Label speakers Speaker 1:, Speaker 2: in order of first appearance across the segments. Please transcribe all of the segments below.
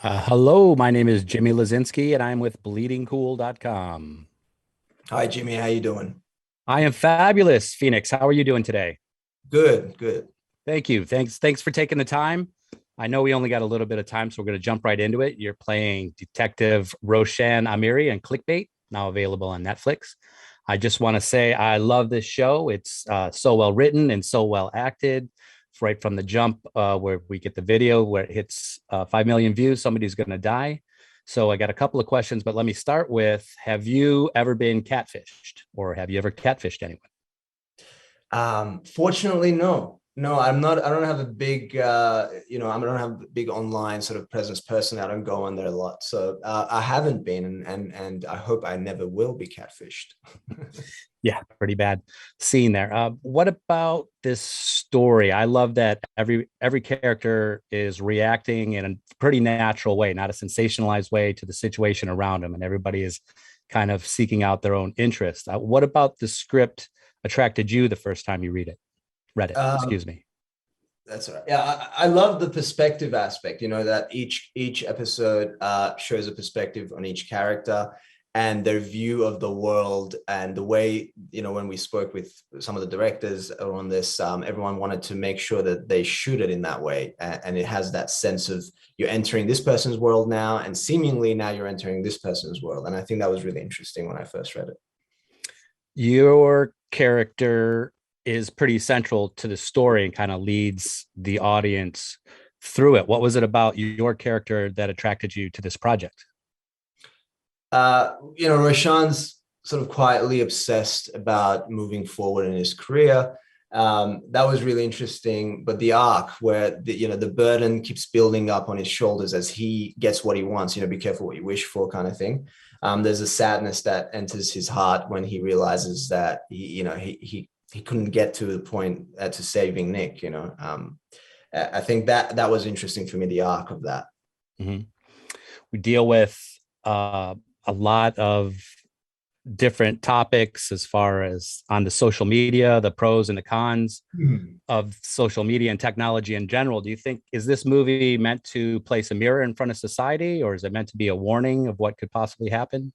Speaker 1: Hello, my name is Jimmy Lazinski, and I'm with bleedingcool.com.
Speaker 2: Hi Jimmy, how you doing?
Speaker 1: I am fabulous, Phoenix. How are you doing today?
Speaker 2: Good, good.
Speaker 1: Thank you. Thanks for taking the time. I know we only got a little bit of time, so we're going to jump right into it. You're playing Detective Roshan Amiri in Clickbait, now available on Netflix. I just want to say I love this show. It's so well written and so well acted. Right from the jump, where we get the video where it hits 5 million views, somebody's going to die. So I got a couple of questions, but let me start with: have you ever been catfished, or have you ever catfished anyone?
Speaker 2: Fortunately, no. No, I'm not. I don't have a big, I don't have a big online sort of presence personally. I don't go on there a lot, so I haven't been, and I hope I never will be catfished.
Speaker 1: Yeah, pretty bad scene there. What about this story? I love that every character is reacting in a pretty natural way, not a sensationalized way, to the situation around them, and everybody is kind of seeking out their own interest. What about the script attracted you the first time you read it?
Speaker 2: Um,
Speaker 1: Excuse me.
Speaker 2: that's all right. Yeah, I love the perspective aspect. You know that each episode shows a perspective on each character and their view of the world, and the way, when we spoke with some of the directors on this, everyone wanted to make sure that they shoot it in that way, and it has that sense of you're entering this person's world now, and seemingly now you're entering this person's world. And I think that was really interesting when I first read it.
Speaker 1: Your character is pretty central to the story and kind of leads the audience through it. What was it about your character that attracted you to this project?
Speaker 2: Roshan's sort of quietly obsessed about moving forward in his career. That was really interesting. But the arc where the burden keeps building up on his shoulders as he gets what he wants, be careful what you wish for, kind of thing. There's a sadness that enters his heart when he realizes that he couldn't get to the point to saving Nick. I think that was interesting for me, the arc of that.
Speaker 1: Mm-hmm. We deal with uh, a lot of different topics as far as on the social media, the pros and the cons
Speaker 2: Mhm.
Speaker 1: of social media and technology in general. Do you think, is this movie meant to place a mirror in front of society, or is it meant to be a warning of what could possibly happen?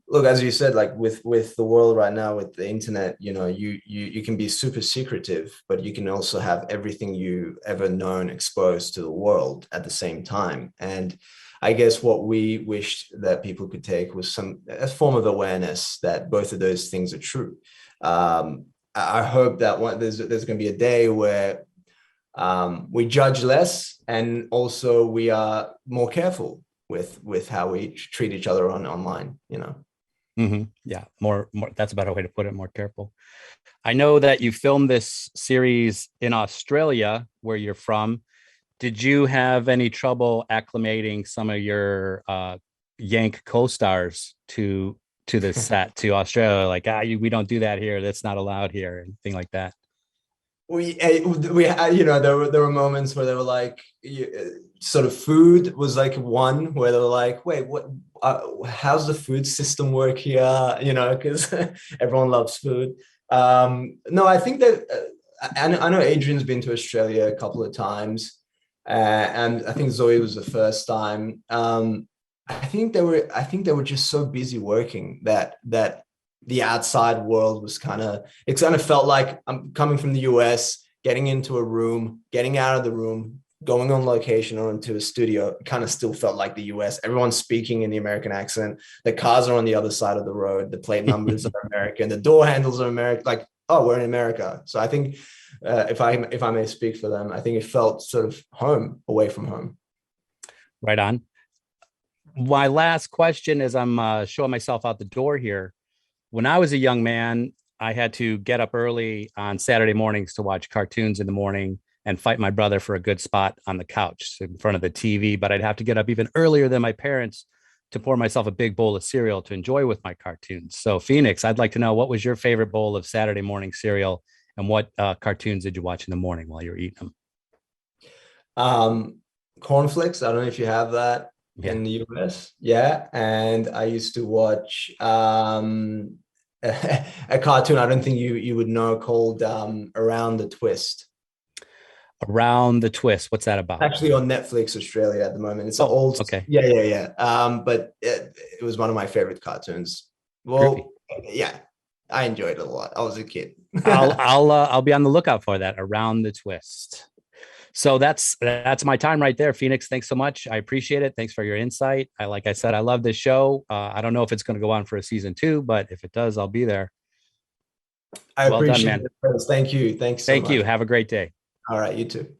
Speaker 2: Look, as you said, like with the world right now, with the internet, you can be super secretive, but you can also have everything you ever known exposed to the world at the same time. And I guess what we wished that people could take was a form of awareness that both of those things are true. I hope that there's going to be a day where we judge less, and also we are more careful with how we treat each other online.
Speaker 1: Mm-hmm. Yeah, more. That's a better way to put it. More careful. I know that you filmed this series in Australia, where you're from. Did you have any trouble acclimating some of your Yank co-stars to the set to Australia? Like, we don't do that here. That's not allowed here, anything like that.
Speaker 2: There were moments where they were like, sort of food was like one where they were like, wait, what, how's the food system work here, because everyone loves food. No, I think that I know Adrian's been to Australia a couple of times, and I think Zoe was the first time. I think they were just so busy working that the outside world was it kind of felt like I'm coming from the US, getting into a room, getting out of the room, going on location or into a studio. It kind of still felt like the US. Everyone's speaking in the American accent. The cars are on the other side of the road. The plate numbers are American. The door handles are American. Like, oh, we're in America. So I think, if I may speak for them, I think it felt sort of home away from home.
Speaker 1: Right on. My last question is, I'm showing myself out the door here. When I was a young man, I had to get up early on Saturday mornings to watch cartoons in the morning and fight my brother for a good spot on the couch in front of the TV. But I'd have to get up even earlier than my parents to pour myself a big bowl of cereal to enjoy with my cartoons. So, Phoenix, I'd like to know, what was your favorite bowl of Saturday morning cereal, and what cartoons did you watch in the morning while you were eating them?
Speaker 2: Um, Cornflakes. I don't know if you have that
Speaker 1: Yeah.
Speaker 2: in the US. Yeah, and I used to watch a cartoon. I don't think you would know, called Around the Twist.
Speaker 1: Around the Twist. What's that about?
Speaker 2: Actually on Netflix Australia at the moment. It's an
Speaker 1: Oh,
Speaker 2: old,
Speaker 1: okay.
Speaker 2: yeah. But it was one of my favorite cartoons.
Speaker 1: Groovy.
Speaker 2: Well, yeah, I enjoyed it a lot. I was a kid.
Speaker 1: I'll be on the lookout for that. Around the Twist. So that's my time right there. Phoenix, thanks so much. I appreciate it. Thanks for your insight. Like I said, I love this show. I don't know if it's going to go on for a season 2, but if it does, I'll be there.
Speaker 2: I
Speaker 1: Well done,
Speaker 2: appreciate
Speaker 1: man.
Speaker 2: it. Thank you. Thanks so
Speaker 1: Thank you.
Speaker 2: much.
Speaker 1: Have a great day.
Speaker 2: All right, you too.